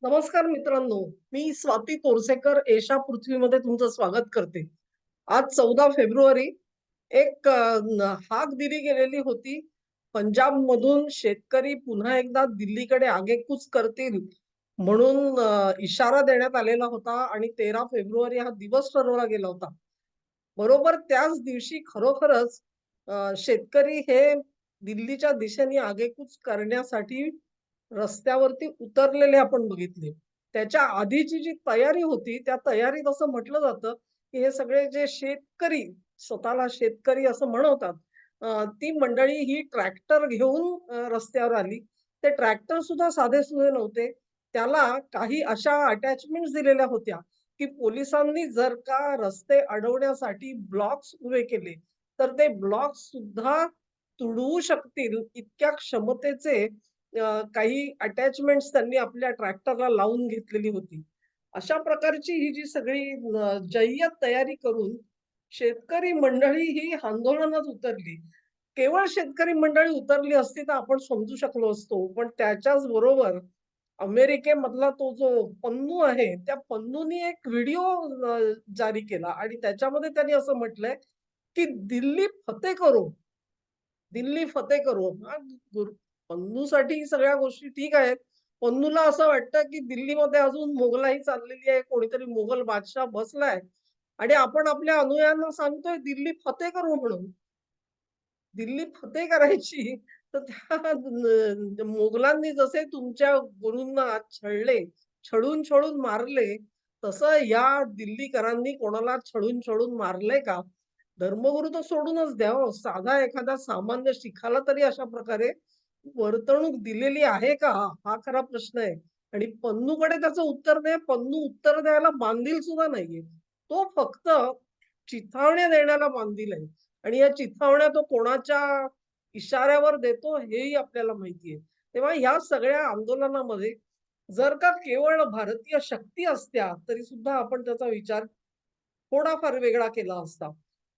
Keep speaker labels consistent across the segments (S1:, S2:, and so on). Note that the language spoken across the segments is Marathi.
S1: नमस्कार मित्रांनो, मी स्वाती तोरसेकर एशा पृथ्वीमध्ये तुमचं स्वागत करते. आज 14 फेब्रुवारी एक हाक दिली गेलेली होती. पंजाबमधून शेतकरी पुन्हा एकदा दिल्लीकडे आगेकूच करतील म्हणून इशारा देण्यात आलेला होता आणि 13 फेब्रुवारी हा दिवस ठरवला गेला होता. बरोबर त्याच दिवशी खरोखरच शेतकरी हे दिल्लीच्या दिशेने आगेकूच करण्यासाठी रस्त्यावरती उतरलेले आपण बघितले. त्याच्या आधीची जी तयारी होती, त्या तयारीत असं म्हटलं जातं, की हे सगळे जे शेतकरी, स्वतःला शेतकरी असं म्हणवतात, ती मंडळी ही ट्रॅक्टर घेऊन रस्त्यावर आली. ते ट्रॅक्टर सुद्धा साधे-सुधे नव्हते. त्याला काही अशा अटॅचमेंट्स दिलेल्या होत्या, की पोलिसांनी जर का रस्ते अडवण्यासाठी ब्लॉक्स उभे केले, तर ते ब्लॉक्स सुद्धा तुडवू शकतील इतक्या क्षमतेचे काही अटॅचमेंट्स त्यांनी आपल्या ट्रॅक्टरला लावून घेतलेली होती. अशा प्रकारची ही जी सगळी जय्यत तयारी करून शेतकरी मंडळी ही आंदोलनात उतरली. केवळ शेतकरी मंडळी उतरली असती तर आपण समजू शकलो असतो. पण त्याच्याच बरोबर अमेरिकेमधला तो जो पन्नू आहे, त्या पन्नूनी एक व्हिडिओ जारी केला आणि त्याच्यामध्ये त्यांनी असं म्हटलंय, की दिल्ली फतेह करो. दिल्ली फतेह करो. हां, पन्नूसाठी सगळ्या गोष्टी ठीक आहेत. पन्नूला असं वाटतं, की दिल्लीमध्ये अजून मोगलाई चाललेली आहे. कोणीतरी मोगल बादशाह बसलाय आणि आपण आपल्या अनुयायांना सांगतोय दिल्ली फतेह करू म्हणून. दिल्ली फतेह करायची तर त्या मोगलांनी जसे तुमच्या गुरूंना छळले, छळून मारले, तसं या दिल्लीकरांनी कोणाला छळून मारलंय का? धर्मगुरू तर सोडूनच द्या हो. साधा एखादा सामान्य शिखाला तरी अशा प्रकारे वर्तणूक दिलेली आहे का? हा खरा प्रश्न आहे. आणि पन्नूकडे त्याचं उत्तर नाही. पन्नू उत्तर द्यायला बांधील सुद्धा नाहीये. तो फक्त चिथावण्या देण्याला बांधील आहे. आणि या चिथावण्या तो कोणाच्या इशाऱ्यावर देतो हेही आपल्याला माहिती आहे. तेव्हा ह्या सगळ्या आंदोलनामध्ये जर का केवळ भारतीय शक्ती असत्या, तरी सुद्धा आपण त्याचा विचार थोडाफार वेगळा केला असता.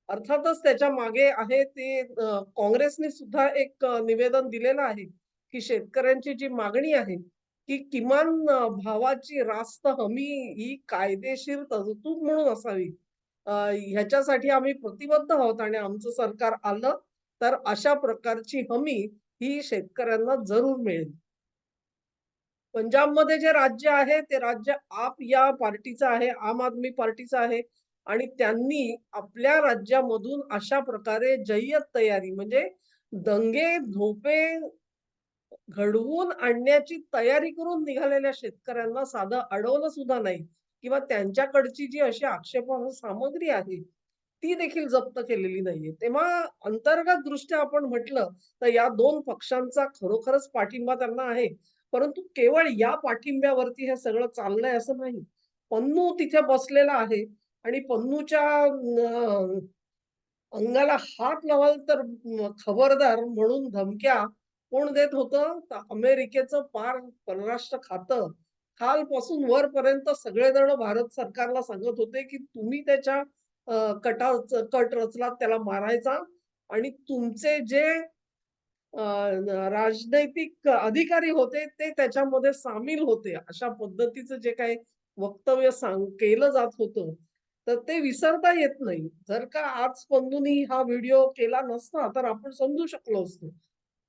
S1: अर्थातच त्याच्या मागे आहे ते काँग्रेसने सुद्धा एक निवेदन दिलेलं आहे, की शेतकऱ्यांची जी मागणी आहे, की किमान भावाची रास्त हमी ही कायदेशीर तरतूद म्हणून असावी. ह्याच्यासाठी आम्ही प्रतिबद्ध आहोत आणि आमचं सरकार आलं, तर अशा प्रकारची हमी ही शेतकऱ्यांना जरूर मिळेल. पंजाबमध्ये जे राज्य आहे, ते राज्य आप या पार्टीचं आहे, आम आदमी पार्टीचं आहे आणि त्यांनी आपल्या राज्यामधून अशा प्रकारे जय्यत तयारी म्हणजे दंगे-धोपे घडवून आणण्याची तयारी करून निघालेल्या शेतकऱ्यांना साधं अडवलं सुद्धा नाही किंवा त्यांच्याकडची जी अशी आक्षेपार्ह सामग्री आहे, ती देखील जप्त केलेली नाहीये. तेव्हा अंतर्गतदृष्ट्या आपण म्हटलं, तर या 2 पक्षांचा खरोखरच पाठिंबा त्यांना आहे. परंतु केवळ या पाठिंब्यावरती हे सगळं चाललंय असं नाही. पन्नू तिथे बसलेला आहे आणि पन्नूच्या अंगाला हात लावाल तर खबरदार म्हणून धमक्या कोण देत होतं? तर अमेरिकेचं पार परराष्ट्र खातं खालपासून वरपर्यंत सगळेजण भारत सरकारला सांगत होते, की तुम्ही त्याच्या कट रचलात त्याला मारायचा आणि तुमचे जे राजनैतिक अधिकारी होते ते त्याच्यामध्ये सामील होते. अशा पद्धतीचं जे काही वक्तव्य केलं जात होतं, तर ते विसरता येत नाही. जर का आज पंतूंनी हा व्हिडिओ केला नसता, तर आपण समजू शकलो असतो.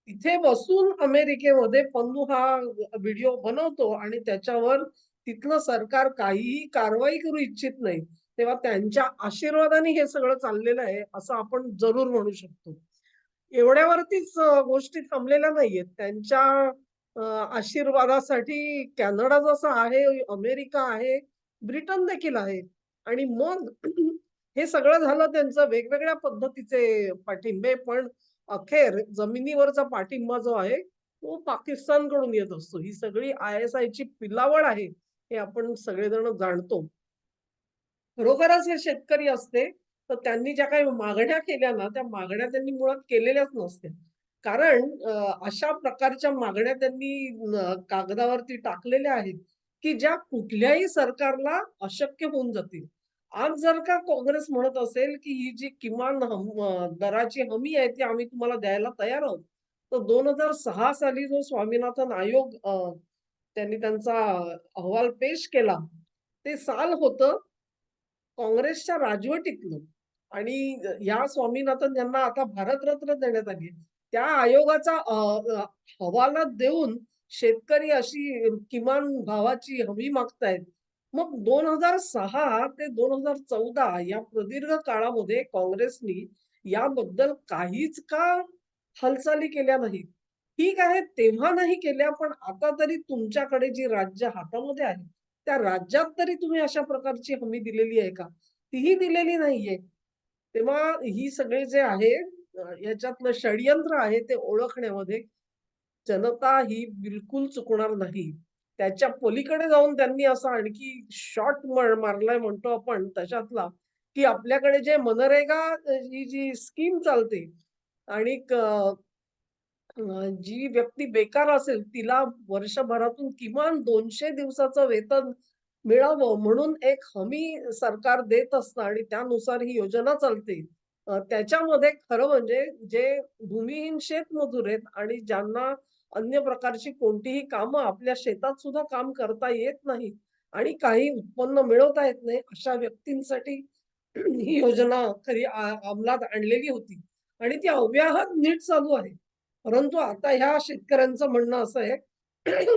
S1: तिथे बसून अमेरिकेमध्ये पन्नू हा व्हिडिओ बनवतो आणि त्याच्यावर तिथलं सरकार काहीही कारवाई करू इच्छित नाही. तेव्हा त्यांच्या आशीर्वादाने हे सगळं चाललेलं आहे, असं आपण जरूर म्हणू शकतो. एवढ्यावरतीच गोष्टी थांबलेल्या नाहीयेत. त्यांच्या अ, आशीर्वादासाठी कॅनडा जसा आहे, अमेरिका आहे, ब्रिटन देखील आहे. आणि मग हे सगळं झालं त्यांचं वेगवेगळ्या पद्धतीचे पाठिंबे, पण अखेर जमिनीवरचा पाठिंबा जो आहे, तो पाकिस्तानकडून येत असतो. ही सगळी ISIची पिलावळ आहे, हे आपण सगळेजण जाणतो. खरोखरच हे शेतकरी असते, तर त्यांनी ज्या काही मागण्या केल्या ना, त्या मागण्या त्यांनी मुळात केलेल्याच नसत्या. कारण अशा प्रकारच्या मागण्या त्यांनी कागदावरती टाकलेल्या आहेत, की ज्या कुठल्याही सरकारला अशक्य होऊन जातील. आज जर का काँग्रेस म्हणत असेल, की ही जी किमान दराची हमी आहे, ती आम्ही तुम्हाला द्यायला तयार आहोत. तर 2006 साली जो स्वामीनाथन आयोग त्यांनी त्यांचा अहवाल पेश केला. ते साल होतं काँग्रेसच्या राजवटीतलं आणि या स्वामीनाथन यांना आता भारतरत्न देण्यात आली आहे. त्या आयोगाचा हवाला देऊन शेतकरी अशी किमान भावाची हमी मागतायत. मग 2006 ते 2014 या प्रदीर्घ काळामध्ये काँग्रेसनी याबद्दल काहीच का हालचाली केल्या नाहीत? ठीक आहे, तेव्हा नाही केल्या, पण आता तरी तुमच्याकडे जी राज्य हातामध्ये आहे, त्या राज्यात तरी तुम्ही अशा प्रकारची हमी दिलेली आहे का? तीही दिलेली नाहीये. तेव्हा ही सगळे जे आहे याच्यातलं षडयंत्र आहे ते ओळखण्यामध्ये जनता ही बिलकुल चुकणार नाही. त्याच्या पलीकडे जाऊन त्यांनी असा आणखी शॉट मारलाय म्हणतो आपण तशातला, की आपल्याकडे जे मनरेगा ही जी स्कीम चालते आणि जी व्यक्ती बेकार असेल तिला वर्षभरातून किमान 200 दिवसाचं वेतन मिळावं म्हणून एक हमी सरकार देत असतं आणि त्यानुसार ही योजना चालते. त्याच्यामध्ये खरं म्हणजे जे भूमिहीन शेतमजूर आहेत आणि ज्यांना अन्य प्रकारची कोणतीही कामं आपल्या शेतात सुद्धा काम करता येत नाही आणि काही उत्पन्न मिळवता येत नाही, अशा व्यक्तींसाठी ही योजना खरी अंमलात आणलेली होती आणि ती अव्याहत नीट चालू आहे. परंतु आता ह्या शेतकऱ्यांचं म्हणणं असं आहे,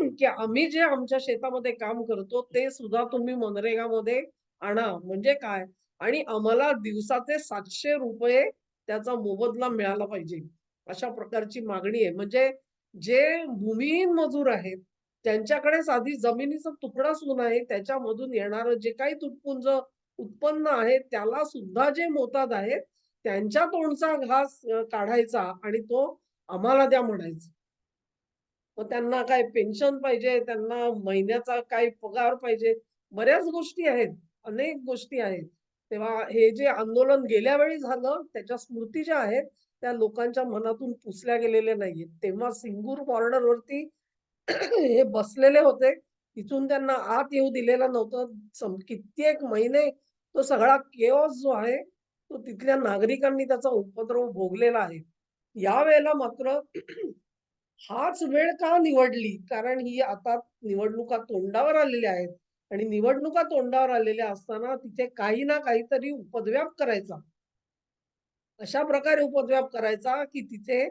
S1: की आम्ही जे आमच्या शेतामध्ये काम करतो, ते सुद्धा तुम्ही मनरेगामध्ये आणा. म्हणजे काय? आणि आम्हाला दिवसाचे ₹700 त्याचा मोबदला मिळाला पाहिजे. अशा प्रकारची मागणी आहे. म्हणजे जे भूमिहीन मजूर आहेत, त्यांच्याकडे साधी जमिनीचा तुकडा सुद्धा नाही. त्याच्यामधून येणारं जे काही तुटपुंज उत्पन्न आहे, त्याला सुद्धा जे मोताद आहेत, त्यांच्या तोंडचा घास काढायचा आणि तो आम्हाला द्या म्हणायचं. मग त्यांना काय पेन्शन पाहिजे, त्यांना महिन्याचा काय पगार पाहिजे. बऱ्याच गोष्टी आहेत, अनेक गोष्टी आहेत. तेव्हा हे जे आंदोलन गेल्या वेळी झालं, त्याच्या स्मृती ज्या आहेत, त्या लोकांच्या मनातून पुसल्या गेलेल्या नाहीयेत. तेव्हा सिंगूर बॉर्डरवरती हे बसलेले होते. तिथून त्यांना आत येऊ दिलेलं नव्हतं. कित्येक महिने तो सगळा केओस जो आहे, तो तिथल्या नागरिकांनी त्याचा उपद्रव भोगलेला आहे. यावेळेला मात्र हाच वेळ का निवडली? कारण ही आता निवडणुका तोंडावर आलेल्या आहेत आणि निवडणुका तोंडावर आलेल्या असताना तिथे काही ना काहीतरी उपद्व्याप करायचा. अशा प्रकारे उपद्व्याप करायचा, की तिथे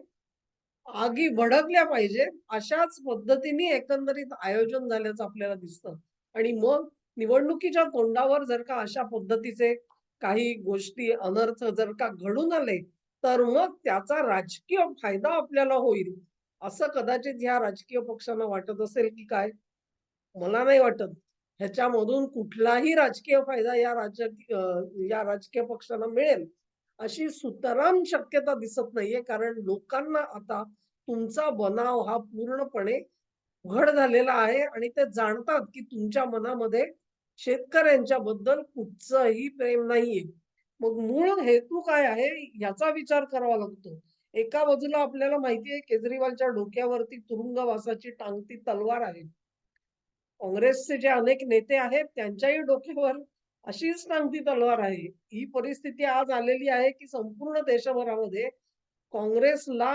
S1: आगी भडकल्या पाहिजेत. अशाच पद्धतीने एकंदरीत आयोजन झाल्याचं आपल्याला दिसतं. आणि मग निवडणुकीच्या तोंडावर जर का अशा पद्धतीचे काही गोष्टी, अनर्थ जर का घडून आले, तर मग त्याचा राजकीय फायदा आपल्याला होईल. असं कदाचित ह्या राजकीय पक्षांना वाटत असेल, की काय? मला नाही वाटत. ह्याच्यामधून कुठलाही राजकीय फायदा या राजकीय पक्षांना मिळेल, अशी सुतराम शक्यता दिसत नाहीये. कारण लोकांना आता तुमचा बनाव हा पूर्णपणे उघड झालेला आहे आणि ते जाणतात, की तुमच्या मनामध्ये शेतकऱ्यांच्या बद्दल कुठचंही प्रेम नाहीये. मग मूळ हेतू काय आहे याचा विचार करावा लागतो. एका बाजूला आपल्याला माहिती आहे केजरीवालच्या डोक्यावरती तुरुंगवासाची टांगती तलवार आहे. काँग्रेसचे जे अनेक नेते आहेत त्यांच्याही डोक्यावर अशीच टांगती तलवार आहे. ही परिस्थिती आज आलेली आहे, की संपूर्ण देशभरामध्ये काँग्रेसला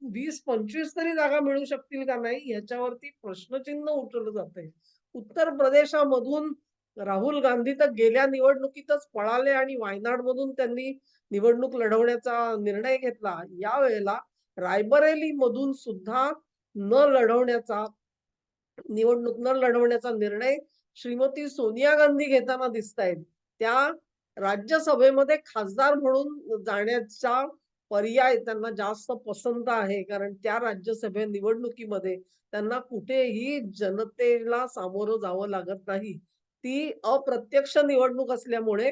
S1: 20-25 तरी जागा मिळू शकतील का नाही याच्यावरती प्रश्नचिन्ह उठवलं जातंय. उत्तर प्रदेशामधून राहुल गांधी तर गेल्या निवडणुकीतच पळाले आणि वायनाडमधून त्यांनी निवडणूक लढवण्याचा निर्णय घेतला. यावेळेला रायबरेलीमधून सुद्धा न लढवण्याचा निवडणूक न लढवण्याचा निर्णय श्रीमती सोनिया गांधी घेताना दिसतायत. त्या राज्यसभेमध्ये खासदार म्हणून जाण्याचा पर्याय त्यांना जास्त पसंत आहे. कारण त्या राज्यसभे निवडणुकीमध्ये त्यांना कुठेही जनतेला सामोरं जावं लागत नाही. ती अप्रत्यक्ष निवडणूक असल्यामुळे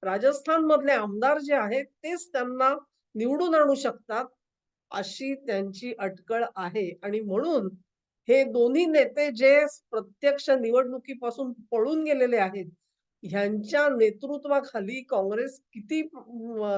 S1: राजस्थानमधले आमदार जे आहेत तेच त्यांना निवडून आणू शकतात, अशी त्यांची अटकळ आहे आणि म्हणून हे दोन्ही नेते जे प्रत्यक्ष निवडणुकीपासून पळून गेलेले आहेत, ह्यांच्या नेतृत्वाखाली काँग्रेस किती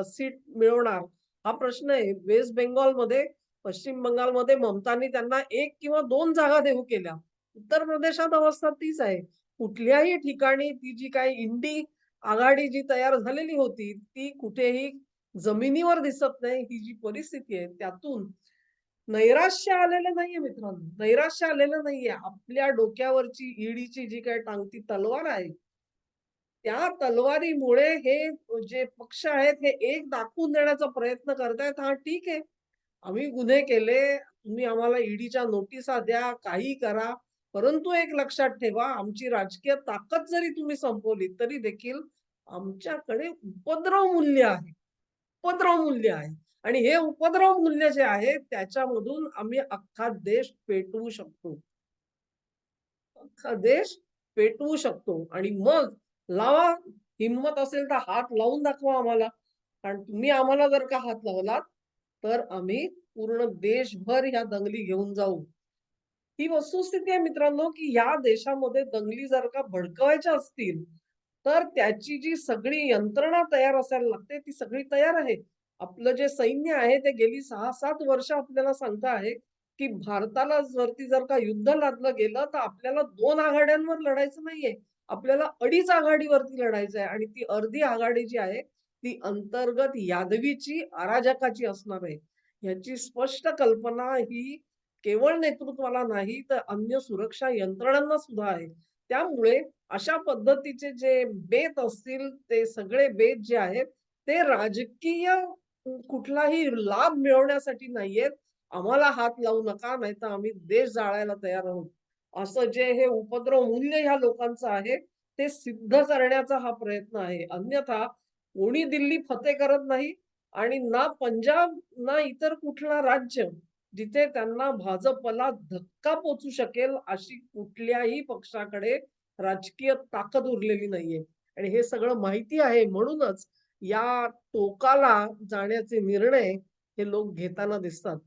S1: सीट मिळवणार हा प्रश्न आहे. वेस्ट बेंगॉलमध्ये, पश्चिम बंगालमध्ये ममतानी त्यांना 1 किंवा 2 जागा देऊ केल्या. उत्तर प्रदेशात अवस्था तीच आहे. कुठल्याही ठिकाणी ती जी काही इंडी आघाडी जी तयार झालेली होती, ती कुठेही जमिनीवर दिसत नाही. ही जी परिस्थिती आहे त्यातून नैराश्य आलेलं नाहीये मित्रांनो, नैराश्य आलेलं नाहीये. आपल्या डोक्यावरची ईडीची जी काही टांगती तलवार आहे, त्या तलवारीमुळे हे जे पक्ष आहेत, हे एक दाखवून देण्याचा प्रयत्न करतायत. हां, ठीक आहे. आम्ही गुन्हे केले, तुम्ही आम्हाला ईडीच्या नोटिसा द्या, काहीही करा. परंतु एक लक्षात ठेवा, आमची राजकीय ताकद जरी तुम्ही संपवली, तरी देखील आमच्याकडे उपद्रव मूल्य आहे. उपद्रव मूल्य आहे आणि हे उपद्रव मूल्य जे आहे, त्याच्यामधून आम्ही अख्खा देश पेटवू शकतो. अख्खा देश पेटवू शकतो आणि मग लावा, हिम्मत असेल तर हात लावून दाखवा आम्हाला. कारण तुम्ही आम्हाला जर का हात लावलात, तर आम्ही पूर्ण देशभर ह्या दंगली घेऊन जाऊ. ही वस्तुस्थिती आहे मित्रांनो, की या देशामध्ये दंगली जर का भडकवायच्या असतील, तर त्याची जी सगळी यंत्रणा तयार असायला लागते, ती सगळी तयार आहे. आपलं जे सैन्य आहे, ते गेली 6-7 वर्ष आपल्याला सांगत आहे, की भारताला वरती जर का युद्ध लादलं गेलं, तर आपल्याला 2 आघाड्यांवर लढायचं नाहीये. आपल्याला 2.5 आघाडीवरती लढायचं आहे आणि ती अर्धी आघाडी जी आहे, ती अंतर्गत यादवीची, अराजकाची असणार आहे. याची स्पष्ट कल्पना ही केवळ नेतृत्वाला नाही, तर अन्य सुरक्षा यंत्रणांना सुद्धा आहे. त्यामुळे अशा पद्धतीचे जे बेत असतील, ते सगळे बेत जे आहेत, ते राजकीय कुठलाही लाभ मिळवण्यासाठी नाहीयेत. आम्हाला हात लावू नका, नाहीतर आम्ही देश जाळायला तयार आहोत. असं जे हे उपद्रव मूल्य ह्या लोकांचं आहे, ते सिद्ध करण्याचा हा प्रयत्न आहे. अन्यथा कोणी दिल्ली फतेह करत नाही आणि ना पंजाब, ना इतर कुठलं राज्य जिथे त्यांना भाजपला धक्का पोहोचू शकेल, अशी कुठल्याही पक्षाकडे राजकीय ताकद उरलेली नाहीये. आणि हे सगळं माहिती आहे म्हणूनच या टोकाला जाण्याचे निर्णय हे लोक घेताना दिसतात.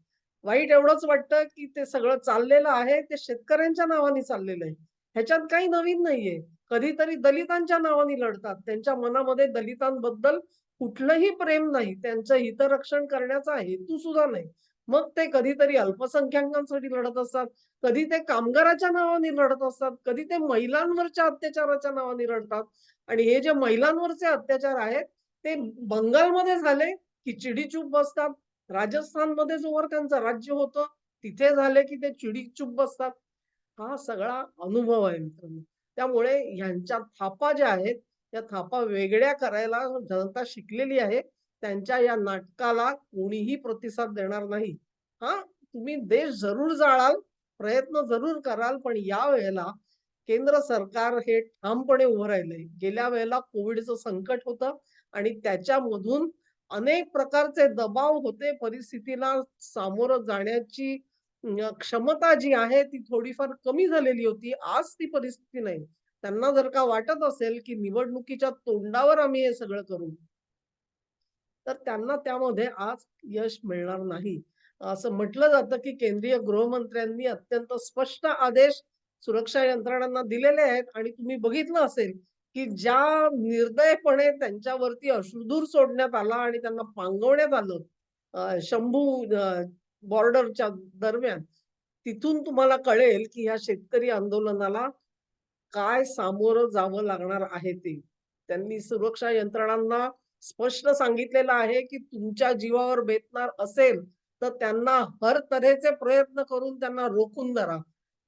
S1: वाईट एवढंच वाटतं, की ते सगळं चाललेलं आहे, ते शेतकऱ्यांच्या नावाने चाललेलं आहे. ह्याच्यात काही नवीन नाहीये. कधीतरी दलितांच्या नावाने लढतात. त्यांच्या मनामध्ये दलितांबद्दल कुठलंही प्रेम नाही. त्यांचं हितरक्षण करण्याचा हेतू सुद्धा नाही. मग ते कधीतरी अल्पसंख्याकांसाठी लढत असतात, कधी ते कामगाराच्या नावाने लढत असतात, कधी ते महिलांवरच्या अत्याचाराच्या नावाने लढतात. आणि हे जे महिलांवरचे अत्याचार आहेत, ते बंगालमध्ये झाले, की चिडीचूप बसतात. राजस्थानमध्ये जोवर त्यांचं राज्य होतं, तिथे झाले, की ते चिडीचूप बसतात. हा सगळा अनुभव आहे मित्रांनो. त्यामुळे ह्यांच्या थापा ज्या आहेत, त्या थापा वेगळ्या करायला जनता शिकलेली आहे. त्यांच्या या नाटकाला कोणीही प्रतिसाद देणार नाही. हां, तुम्ही देश जरूर जाळाल, प्रयत्न जरूर कराल, पण यावेळेला केंद्र सरकार हे ठामपणे उभं राहिलंय. गेल्या वेळेला कोविडचं संकट होतं आणि त्याच्यामधून अनेक प्रकारचे दबाव होते. परिस्थितीला सामोरं जाण्याची क्षमता जी आहे ती थोडीफार कमी झालेली होती. आज ती परिस्थिती नाही. त्यांना जर का वाटत असेल, की निवडणुकीच्या तोंडावर आम्ही हे सगळं करू, तर त्यांना त्यामध्ये आज यश मिळणार नाही. असं म्हटलं जातं, की केंद्रीय गृहमंत्र्यांनी अत्यंत स्पष्ट आदेश सुरक्षा यंत्रणांना दिलेले आहेत आणि तुम्ही बघितलं असेल, की ज्या निर्दयपणे त्यांच्यावरती अश्रुधूर सोडण्यात आला आणि त्यांना पांगवण्यात आलं शंभू बॉर्डरच्या दरम्यान, तिथून तुम्हाला कळेल, की ह्या शेतकरी आंदोलनाला काय सामोरं जावं लागणार आहे ते. त्यांनी सुरक्षा यंत्रणांना स्पष्ट सांगितलेलं आहे, की तुमच्या जीवावर बेतणार असेल, तर त्यांना हर तऱ्हेचे प्रयत्न करून त्यांना रोखून धरा.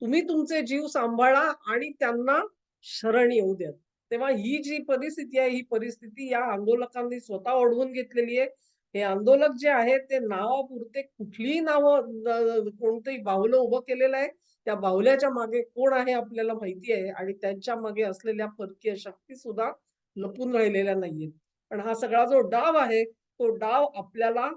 S1: तुम्ही तुमचे जीव सांभाळा आणि त्यांना शरण येऊ द्या. तेव्हा ही जी परिस्थिती आहे, ही परिस्थिती या आंदोलकांनी स्वतः ओढवून घेतलेली आहे. हे आंदोलक जे आहेत, ते नावापुरते कुठलीही नावं कोणतंही बाहुलं उभं केलेलं आहे. त्या बाहुल्याच्या मागे कोण आहे आपल्याला माहिती आहे आणि त्यांच्या मागे असलेल्या परकीय शक्ती सुद्धा लपून राहिलेल्या नाहीयेत. पण हा सगळा जो डाव आहे, तो डाव आपल्याला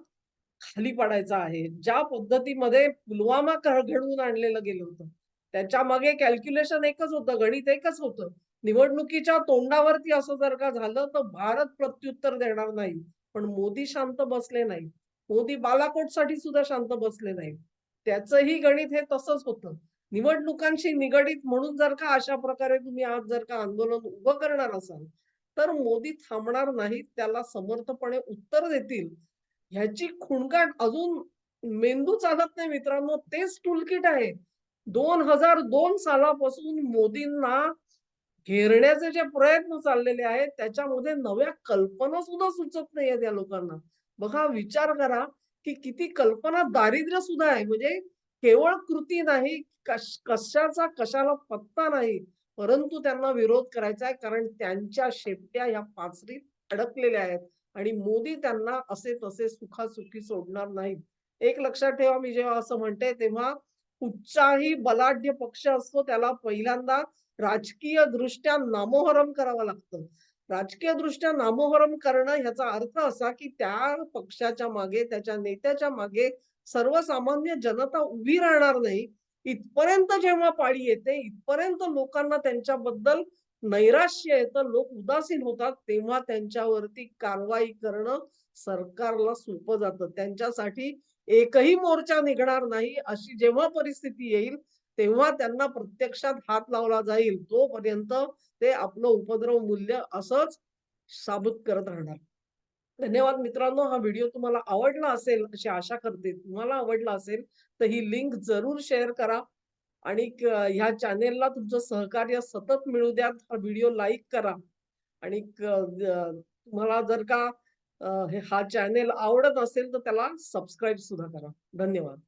S1: खाली पाडायचा आहे. ज्या पद्धतीमध्ये पुलवामा घडवून आणलेलं गेलं होतं. त्याच्या मागे कॅल्क्युलेशन एकच होतं, गणित एकच होतं. निवडणुकीच्या तोंडावरती असं जर का झालं, तर भारत प्रत्युत्तर देणार नाही. पण मोदी शांत बसले नाही. मोदी बालाकोटसाठी सुद्धा शांत बसले नाही. त्याचंही गणित हे तसंच होतं. निवडणुकांशी निगडीत म्हणून जर का अशा प्रकारे तुम्ही आज जर का आंदोलन उभं करणार असाल, तर मोदी थांबणार नाहीत. त्याला समर्थपणे उत्तर देतील. ह्याची खुणकाट अजून मेंदू चालत नाही मित्रांनो. तेच टूलकिट आहे. 2002 सालापासून मोदींना घेरण्याचे जे प्रयत्न चाललेले आहेत, त्याच्यामध्ये नव्या कल्पना सुद्धा सुचत नाहीयेत या लोकांना. बघा, विचार करा, की किती कल्पना दारिद्र्य सुद्धा आहे. म्हणजे केवळ कृती नाही, कशाचा कशाला पत्ता नाही. परंतु त्यांना विरोध करायचा आहे कारण त्यांच्या शेपट्या या पाचरीत अडकलेल्या आहेत आणि मोदी त्यांना असे तसे सुखासुखी सोडणार नाहीत. एक लक्षात ठेवा, मी जेव्हा असं म्हणते तेव्हा कुठचाही बलाढ्य पक्ष असतो त्याला पहिल्यांदा राजकीय दृष्ट्या नामोहरम करावं लागतं. राजकीय दृष्ट्या नामोहरम करणं ह्याचा अर्थ असा, की त्या पक्षाच्या मागे, त्याच्या नेत्याच्या मागे सर्वसामान्य जनता उभी राहणार नाही. इथपर्यंत जेव्हा पाळी येते, इथपर्यंत लोकांना त्यांच्याबद्दल नैराश्य येतं, लोक उदासीन होतात, तेव्हा त्यांच्यावरती कारवाई करणं सरकारला सोपं जातं. त्यांच्यासाठी एकही मोर्चा निघणार नाही, अशी जेव्हा परिस्थिती येईल, तेव्हा त्यांना प्रत्यक्षात हात लावला जाईल. तोपर्यंत ते आपलं उपद्रव मूल्य असंच साबूत करत राहणार. धन्यवाद मित्रांनो. हा व्हिडिओ तुम्हाला आवडला असेल अशी आशा करते. तुम्हाला आवडला असेल तर ही लिंक जरूर शेअर करा आणि ह्या चॅनेलला तुमचं सहकार्य सतत मिळू द्या. हा व्हिडिओ लाईक करा आणि तुम्हाला जर का हा चॅनेल आवडत असेल तर त्याला सबस्क्राईब सुद्धा करा. धन्यवाद.